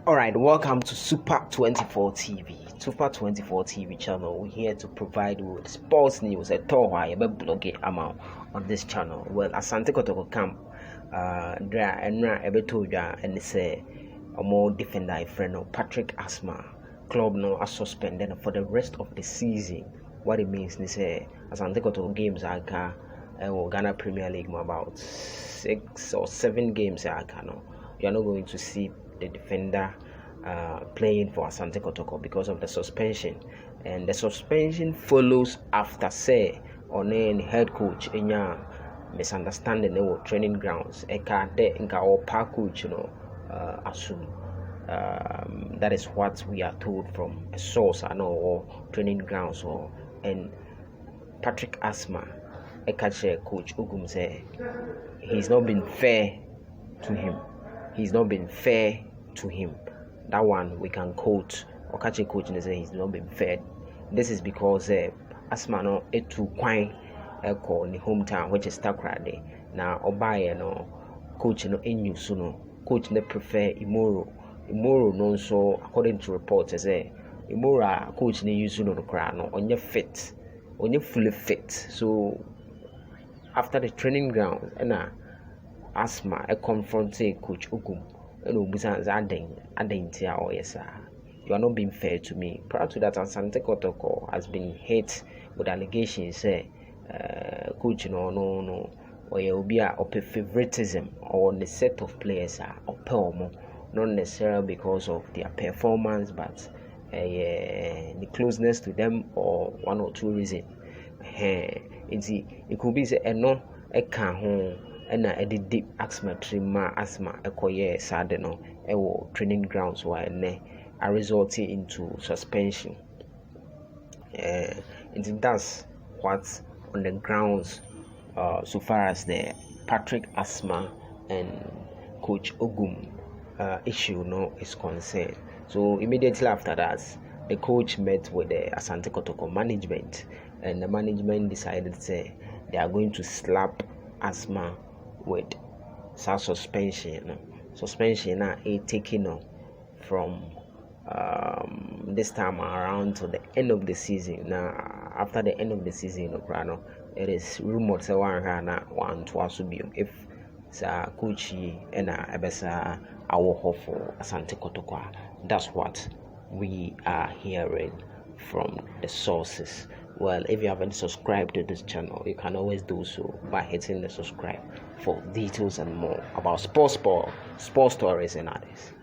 Alright, welcome to Super 24 TV. Super 24 TV channel. We're here to provide you with sports news. A tour why you blog it amount on this channel. Well, Asante Kotoko camp, there and Ebetoja and say a more defender friend of Patrick Asmah. Club now are suspended for the rest of the season. What it means is Asante Kotoko games are Ghana Premier League about 6 or 7 games are you are not going to see the defender playing for Asante Kotoko because of the suspension, and the suspension follows after on any head coach in your misunderstanding or training grounds or park coach assume that is what we are told from a source or training grounds and Patrick Asmah coach Ogum say he's not been fair to him. He's not been fair to him. That one we can quote or catch a coach and say he's not been fair. This is because Asmah no etu kwan in the hometown, which is Takrade. Now Obaye no coach no enyusu no coach no prefer Imoro no, so according to reports say Imoro coach no use no kra no onye fit, onye fully fit. So after the training ground Asmah confronted coach Ogum and Obusan's adding or yes, you are not being fair to me. Prior to that, Asante Kotoko has been hit with allegations coach no or you will be a favoritism or the set of players or not necessarily because of their performance, but the closeness to them or one or two reasons. It could be no and I did deep Asmah ekoye sade no ewo training grounds where are resulting into suspension. That's what on the grounds so far as the Patrick Asmah and coach Ogum issue is concerned. So immediately after that, the coach met with the Asante Kotoko management, and the management decided to say they are going to slap Asmah with some suspension taken from this time around to the end of the season. Now after the end of the season it is rumored say one to if coach and ebesa our for Asante Kotoko. That's what we are hearing from the sources. Well, if you haven't subscribed to this channel, you can always do so by hitting the subscribe for details and more about sports stories and others.